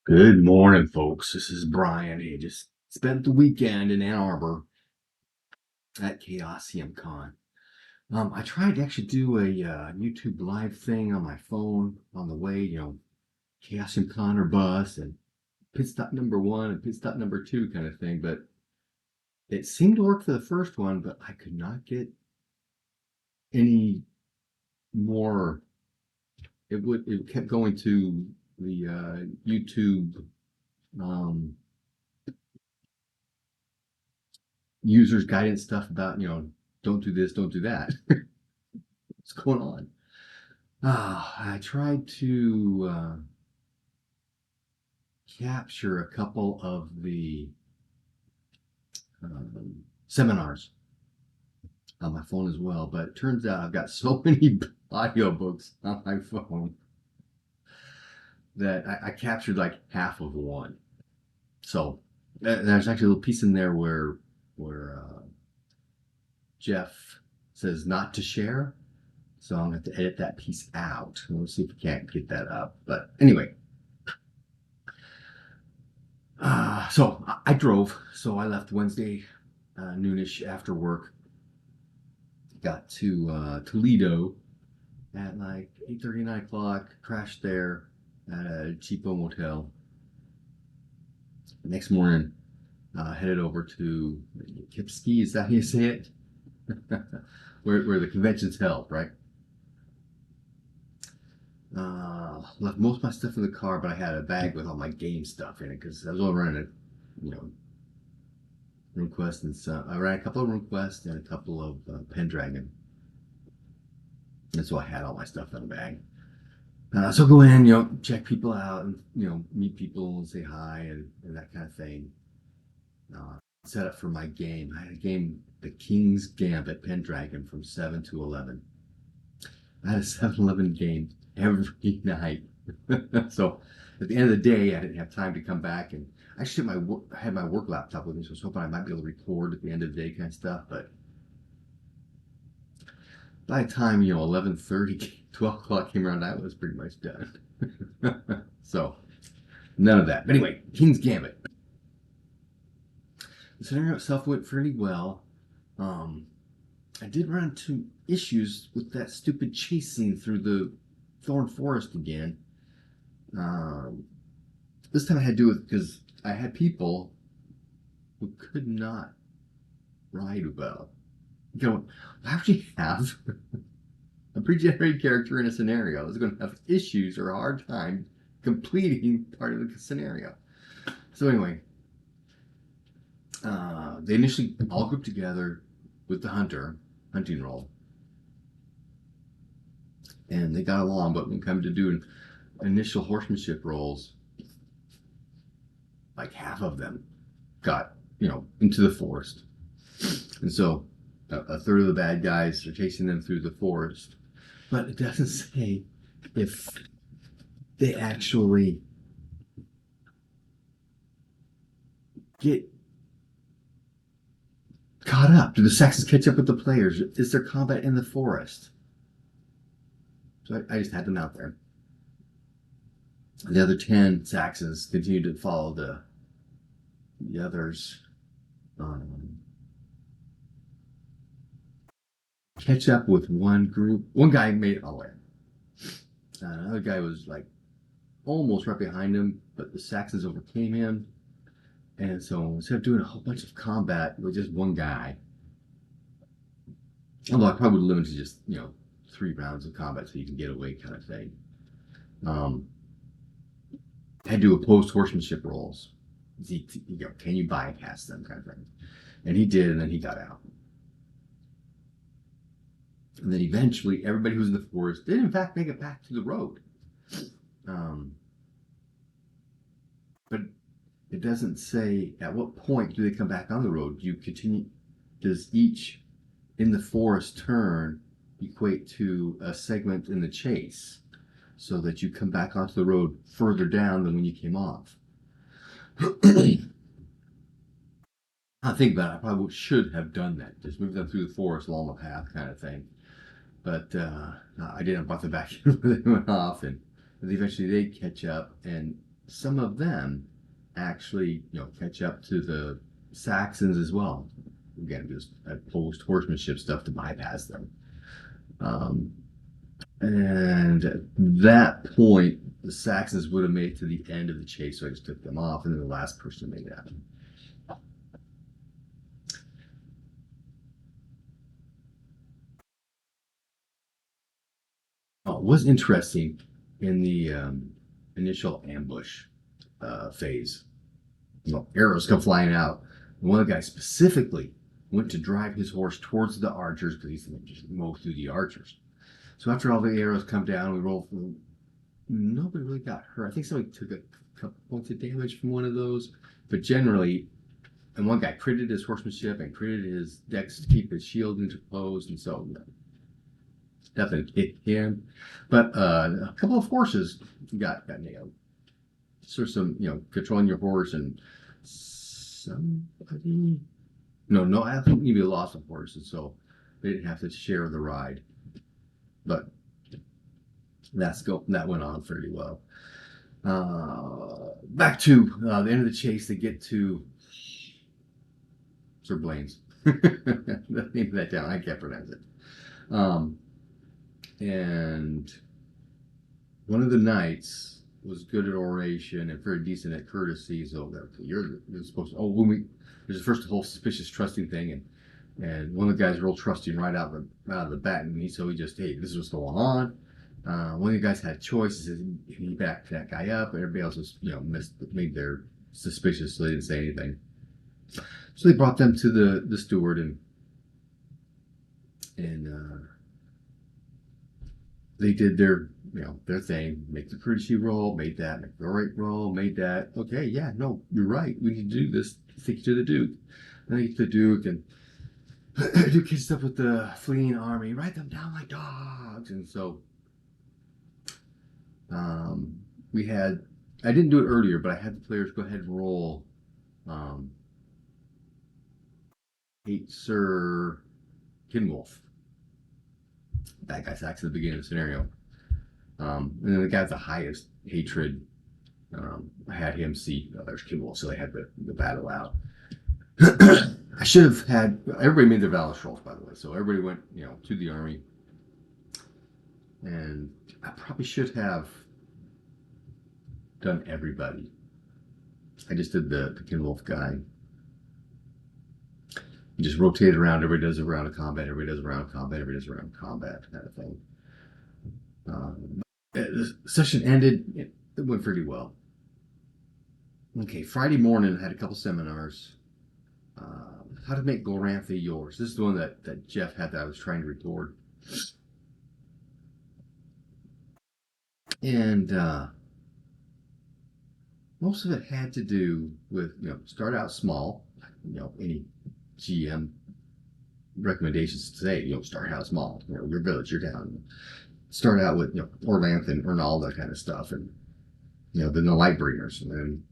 Good morning, folks. This is Brian. Hey, just spent the weekend in Ann Arbor at ChaosiumCon. I tried to actually do a YouTube live thing on my phone on the way, ChaosiumCon or bus and pit stop number one and pit stop number two kind of thing. But it seemed to work for the first one, but I could not get any more. It kept going to the YouTube um, users guidance stuff about don't do this, don't do that. What's going on? I tried to capture a couple of the seminars on my phone as well, but it turns out I've got so many audiobooks on my phone that I captured like half of one. So there's actually a little piece in there where Jeff says not to share. So I'm going to have to edit that piece out. We'll see if we can't get that up. But anyway, so I drove. So I left Wednesday noonish after work. Got to Toledo at like 8:30, 9 o'clock. Crashed there at a cheapo motel. Next morning, headed over to Kipski. Is that how you say it? where the convention's held, right? Left most of my stuff in the car, but I had a bag with all my game stuff in it because I was only running Runequest and stuff. I ran a couple of Runequest and a couple of Pendragon, and so I had all my stuff in the bag. So go in, check people out, and meet people and say hi and that kind of thing. Set up for my game. I had a game, the King's Gambit Pendragon, from 7 to 11. I had a 7-11 game every night. So at the end of the day, I didn't have time to come back, and I had my work laptop with me, so I was hoping I might be able to record at the end of the day kind of stuff. But by the time 11:30, 12 o'clock came around, I was pretty much done. So none of that. But anyway, King's Gambit. The scenario itself went fairly well. I did run into issues with that stupid chase scene through the Thorn Forest again. This time I had to do it because I had people who could not ride well. I actually have a pre-generated character in a scenario that's going to have issues or a hard time completing part of the scenario. So anyway, they initially all grouped together with the hunting role, and they got along. But when it came to doing initial horsemanship roles, like half of them got into the forest, and so a third of the bad guys are chasing them through the forest. But it doesn't say if they actually get caught up. Do the Saxons catch up with the players? Is there combat in the forest? So I just had them out there. The other 10 Saxons continued to follow the others. Catch up with one group. One guy made it all the way. Another guy was like almost right behind him, but the Saxons overcame him. And so instead of doing a whole bunch of combat with just one guy, although I probably would limit to just 3 rounds of combat so you can get away kind of thing. Had to do opposed horsemanship rolls. Can you bypass them kind of thing? And he did, and then he got out. And then eventually, everybody who was in the forest did in fact make it back to the road. But it doesn't say at what point do they come back on the road. Do you continue? Does each in the forest turn equate to a segment in the chase, so that you come back onto the road further down than when you came off? I think about it, I probably should have done that. Just move them through the forest along the path kind of thing. But I didn't. Brought them back when they went off, and eventually they catch up, and some of them actually, catch up to the Saxons as well. Again, just post horsemanship stuff to bypass them. And at that point, the Saxons would have made it to the end of the chase, so I just took them off, and then the last person made it happen. Oh, it was interesting in the initial ambush phase. Arrows come flying out. One of the guys specifically went to drive his horse towards the archers because he's going to just mow through the archers. So after all the arrows come down, we roll through. Nobody really got hurt. I think somebody took a couple points of damage from one of those, but generally, and one guy critted his horsemanship and critted his dex to keep his shield interposed, and so nothing hit him. But a couple of horses got nailed. So some, controlling your horse and somebody. No, I think maybe lost some horses, so they didn't have to share the ride. But that went on pretty well. Back to the end of the chase, they get to Sir Blaine's. The name of that town, I can't pronounce it. And one of the knights was good at oration and very decent at courtesy. So you're supposed to. There's first a whole suspicious trusting thing, and one of the guys real trusting right out of the bat, and he just, hey, this is what's going on. One of the guys had choices, and he backed that guy up, and everybody else was, made their suspicious, so they didn't say anything. So they brought them to the steward, and they did their thing, make the courtesy roll, make the right roll, made that. Okay, yeah, no, you're right. We need to do this. Take you to the Duke. And they get to the Duke, and the Duke catches up with the fleeing army. Write them down like dogs. And so I didn't do it earlier, but I had the players go ahead and roll hate Sir Kinwolf. That guy sacks at the beginning of the scenario. And then the guy with the highest hatred, I had him see, there's Kinwolf, so they had the battle out. I should have had, everybody made their valor rolls, by the way, so everybody went, to the army. And I probably should have done everybody. I just did the Kinwolf guy. You just rotate around, everybody does a round of combat, everybody does a round of combat, everybody does a round of combat, kind of thing. The session ended, it went pretty well. Okay, Friday morning I had a couple seminars. How to make Glorantha yours. This is the one that Jeff had that I was trying to record. And most of it had to do with, start out small, any GM recommendations to say, start out small, your village, your town. Start out with, Orlanth and all that kind of stuff, and, then the Lightbringers, and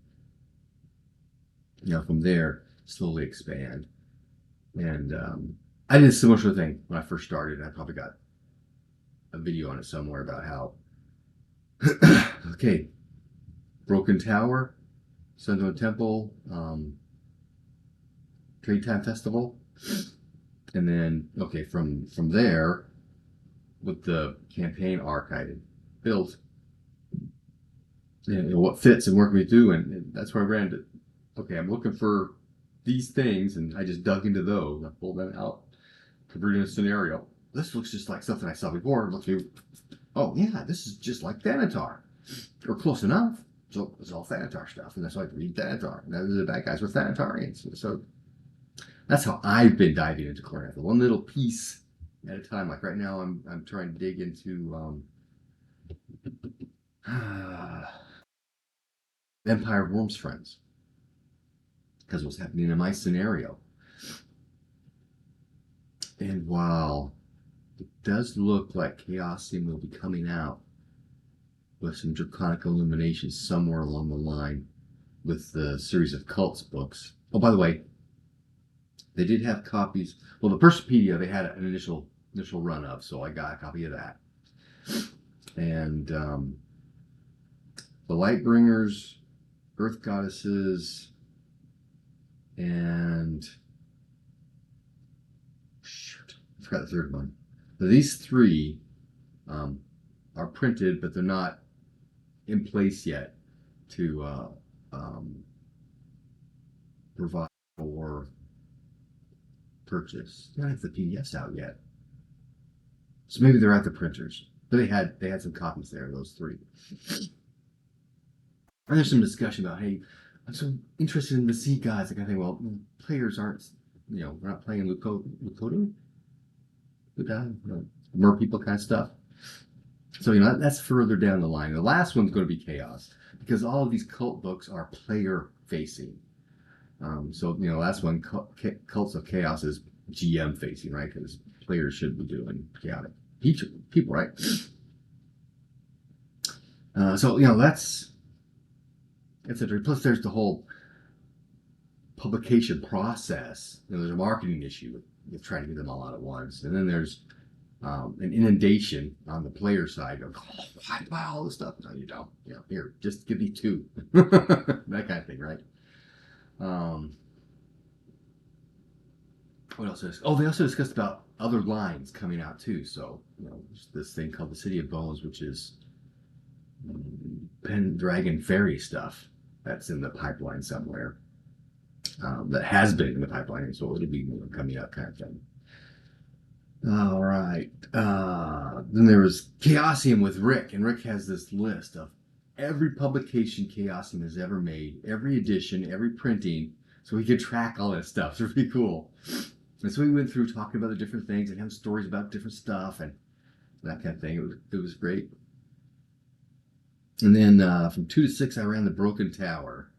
then, from there, slowly expand. And I did a similar sort of thing when I first started. I probably got a video on it somewhere about how, okay, Broken Tower, Sunstone Temple, Trade Time Festival, and then, okay, from there, with the campaign arc I had built, and what fits and worked me through, and that's where I ran into, okay, I'm looking for these things, and I just dug into those. I pulled them out, converted in a scenario. This looks just like something I saw before. Oh yeah, this is just like Thanatar, or close enough. So it's all Thanatar stuff, and that's why I read Thanatar. And those are the bad guys were Thanatarians. So that's how I've been diving into Glorantha, one little piece at a time. Like right now, I'm trying to dig into Empire of Worms Friends, because what's happening in my scenario. And while it does look like Chaosium will be coming out with some Draconic Illuminations somewhere along the line with the series of Cults books. Oh, by the way, they did have copies. Well, the Persepedia they had an initial run of, so I got a copy of that. And the Lightbringers, Earth Goddesses, and shoot, I forgot the third one. So these three are printed, but they're not in place yet to provide for purchase. They don't have the PDFs out yet, so maybe they're at the printers. But they had some copies there, those three. And there's some discussion about, hey, I'm so interested in the sea gods. Like I think, well, players aren't, we're not playing Lukodu, mer people kind of stuff. So that's further down the line. The last one's going to be Chaos, because all of these cult books are player facing. So last one, Cults of Chaos, is GM facing, right? Because players should be doing chaotic people, right? So that's it. Plus, there's the whole publication process. There's a marketing issue with trying to get them all out at once, and then there's an inundation on the player side of, why buy all this stuff? No, you don't. Here, just give me two. That kind of thing, right? What else? They also discussed about other lines coming out too. So there's this thing called the City of Bones, which is Pendragon Fairy stuff that's in the pipeline somewhere. That has been in the pipeline, so it'll be coming out, kind of thing. All right. Then there was Chaosium with Rick, and Rick has this list of every publication Chaosium has ever made, every edition, every printing, so we could track all that stuff. It's really cool. And so we went through talking about the different things and having stories about different stuff and that kind of thing. It was great. And then from 2 to 6, I ran the Broken Tower.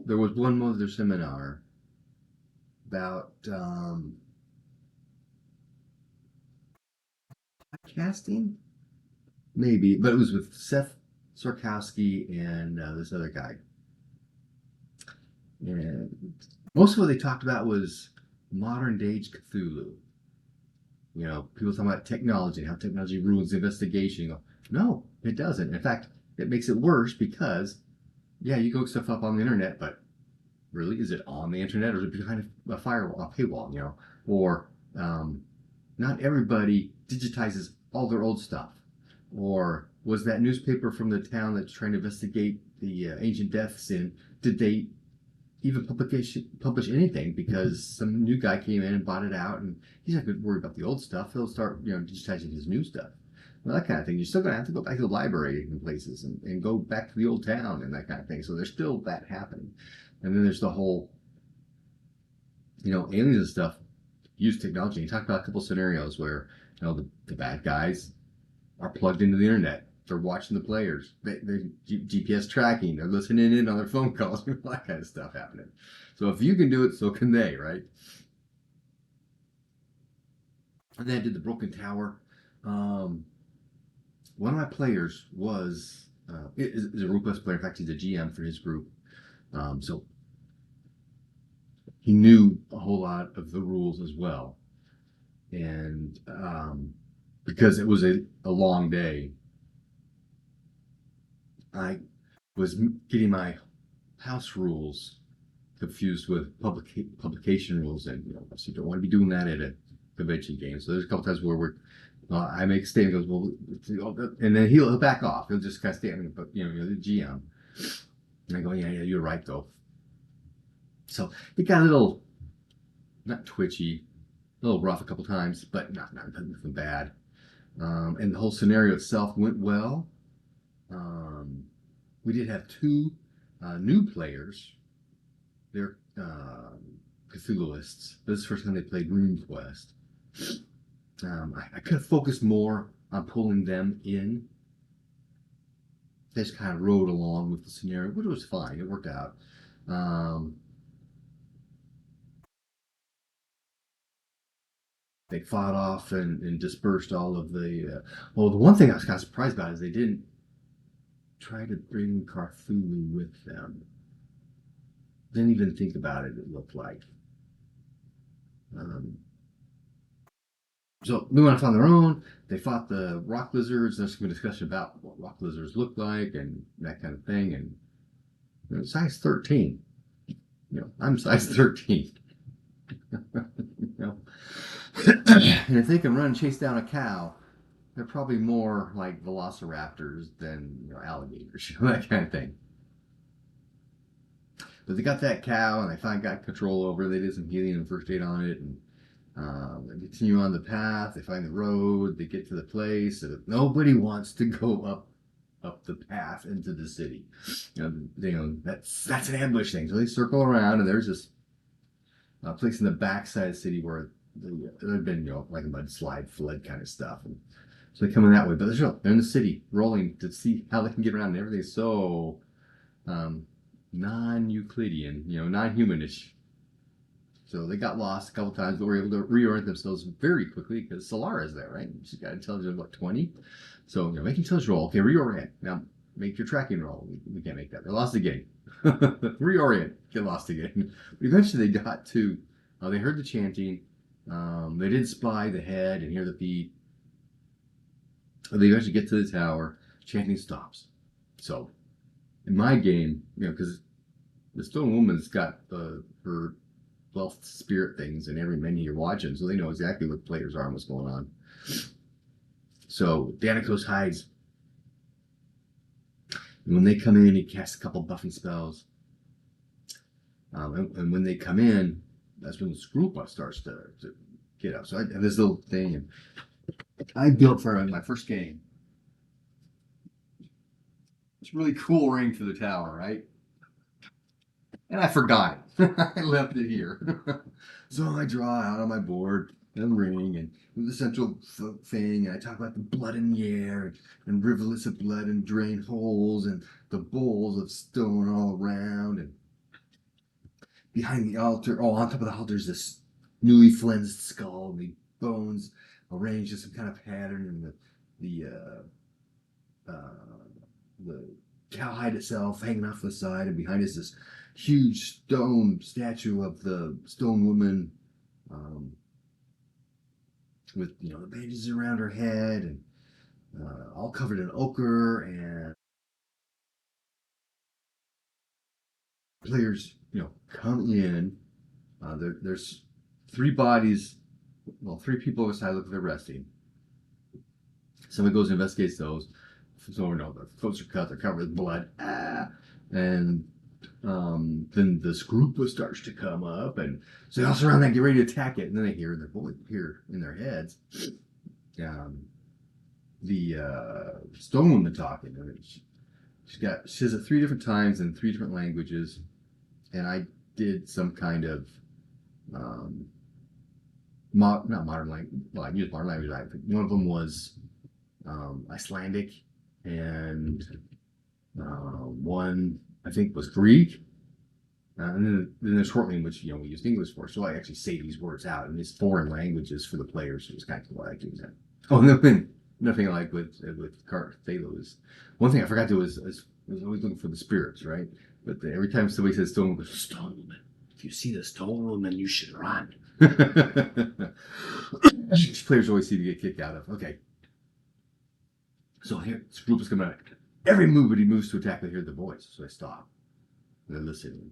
There was one other seminar about podcasting, maybe, but it was with Seth Sarkowski and this other guy. And most of what they talked about was modern age Cthulhu. People talking about technology and how technology ruins the investigation. You go, no, it doesn't. In fact, it makes it worse because, you go stuff up on the internet, but really, is it on the internet or is it behind a firewall, a paywall? Or not everybody digitizes all their old stuff. Or was that newspaper from the town that's trying to investigate the ancient deaths did they even publish anything because some new guy came in and bought it out, and he's not going to worry about the old stuff. He'll start digitizing his new stuff. Well, that kind of thing. You're still going to have to go back to the library in places and go back to the old town and that kind of thing. So there's still that happening. And then there's the whole, aliens and stuff use technology. You talk about a couple scenarios where, the bad guys are plugged into the internet. They're watching the players. They're GPS tracking. They're listening in on their phone calls. That kind of stuff happening. So if you can do it, so can they, right? And then I did the Broken Tower. One of my players is a Runequest player. In fact, he's a GM for his group. So he knew a whole lot of the rules as well. And because it was a long day, I was getting my house rules confused with publication rules, and so you don't want to be doing that at a convention game. So there's a couple times where I make a statement, goes, well, and then he'll back off. He'll just kind of stand, but you're the GM. And I go, yeah, you're right, though. So it got a little, not twitchy, a little rough a couple times, but nothing bad. And the whole scenario itself went well. We did have two new players. They're Cthulhuists. This is the first time they played Runequest. I could have focused more on pulling them in. They just kind of rode along with the scenario, but it was fine. It worked out. They fought off and dispersed all of the. The one thing I was kind of surprised about is they didn't try to bring Cthulhu with them. Didn't even think about it. It looked like. So they went off on their own. They fought the rock lizards. There's some discussion about what rock lizards look like and that kind of thing. And size 13. I'm size 13. And if they can run and chase down a cow, they're probably more like velociraptors than alligators, that kind of thing. But they got that cow, and they finally got control over it. They did some healing and first aid on it, and they continue on the path. They find the road. They get to the place. And nobody wants to go up the path into the city. That's an ambush thing. So they circle around, and there's this place in the backside of the city where there had been like a mudslide flood kind of stuff. And so they come in that way, but they're in the city rolling to see how they can get around, and everything's so non-Euclidean, non-humanish. So they got lost a couple times, but were able to reorient themselves very quickly because Solara's there, right? She's got intelligence of 20. So make intelligence roll. Okay, reorient. Now make your tracking roll. We can't make that. They lost again. Reorient. Get lost again. But eventually they got to. They heard the chanting. They did spy the head and hear the feet. They eventually get to the tower. Chanting stops. So in my game, because the Stone Woman's got her wealth spirit things in every menu you're watching, so they know exactly what the players are and what's going on. So Danikos hides. And when they come in, he casts a couple buffing spells. And when they come in, that's when the Scroopa starts to get up. So I have this little thing, and I built for my first game. It's a really cool ring for the tower, right? And I forgot it. I left it here. So I draw out on my board the ring and the central thing, and I talk about the blood in the air and rivulets of blood and drain holes and the bowls of stone all around, and behind the altar, on top of the altar is this newly flensed skull and the bones arranged in some kind of pattern, and the cowhide itself hanging off the side, and behind is this huge stone statue of the Stone Woman, with the bandages around her head and all covered in ochre, and players come in. There's three bodies, three people beside look like they're resting. Somebody goes and investigates those. So the throats are cut, they're covered with blood, and then this group starts to come up, and so they all surround that, get ready to attack it, and then they hear in their heads the Stone Woman talking. She says it 3 different times in 3 different languages, and I did some kind of not modern language. Well, I used modern language. One of them was Icelandic, and one I think was Greek. And then there's Shortling, which we use English for. So I actually say these words out in these foreign languages for the players. So it's kind of cool. I like doing that. Oh, and nothing like with Thalo is one thing I forgot to do was always looking for the spirits, right? But every time somebody says Stone Woman, Stone Woman, if you see the Stone Woman, you should run. Players always seem to get kicked out of. Okay. So here, this group is coming out. Every move he moves to attack, they hear the voice. So I stop. They're listening.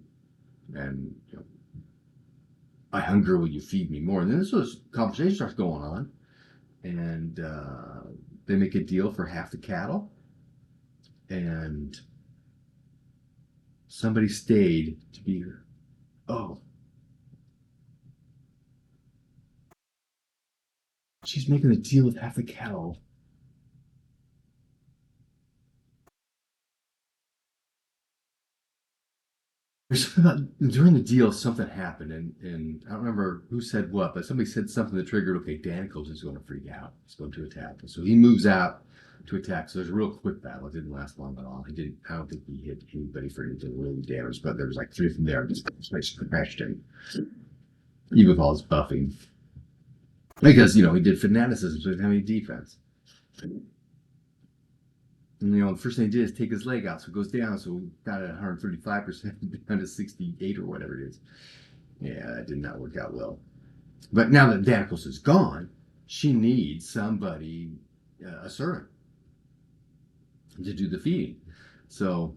And I hunger, will you feed me more? And then this conversation starts going on. And they make a deal for half the cattle. And somebody stayed to be here. Oh. She's making a deal with half the cattle. During the deal, something happened, and I don't remember who said what, but somebody said something that triggered, okay, Danikos is going to freak out. He's going to attack. And so he moves out to attack. So there's a real quick battle. It didn't last long at all. I don't think he hit anybody for anything really damage, but there was like 3 from there. Just crashed him. Even with all his buffing. Because, he did fanaticism, so he didn't have any defense. And, the first thing he did is take his leg out, so it goes down, so we got it at 135%, down to 68 or whatever it is. Yeah, that did not work out well. But now that Danikos is gone, she needs somebody, a servant, to do the feeding. So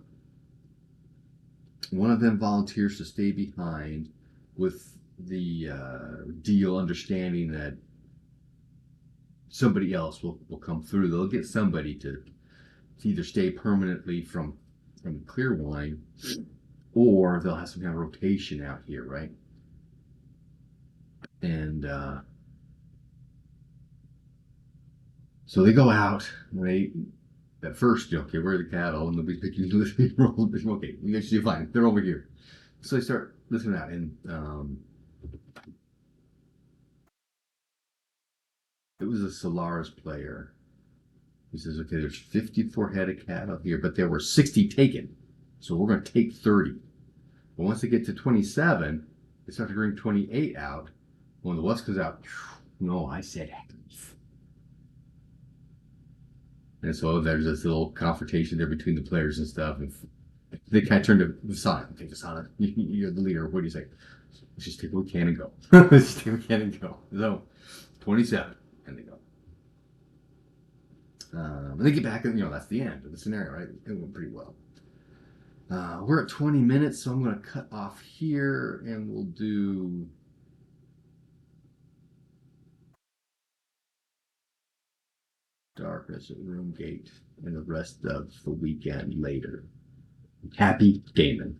one of them volunteers to stay behind with the deal, understanding that somebody else will come through. They'll get somebody to either stay permanently from clear wine, or they'll have some kind of rotation out here, right? And so they go out. They at first, okay, where are the cattle? And they'll be picking. Okay, you guys do fine. They're over here. So they start listening out, and it was a Solaris player. He says, okay, there's 54 head of cattle here, but there were 60 taken. So we're going to take 30. But once they get to 27, they start to bring 28 out. When the West comes out, no, I said half. And so there's this little confrontation there between the players and stuff. And they kind of turn to Vasana. Okay, Vasana, you're the leader. What do you say? Let's just take what we can and go. Let's just take what we can and go. So 27, and they go. And they get back, and that's the end of the scenario, right? It went pretty well. We're at 20 minutes, so I'm going to cut off here, and we'll do Darkness at Roomgate and the rest of the weekend later. Happy gaming.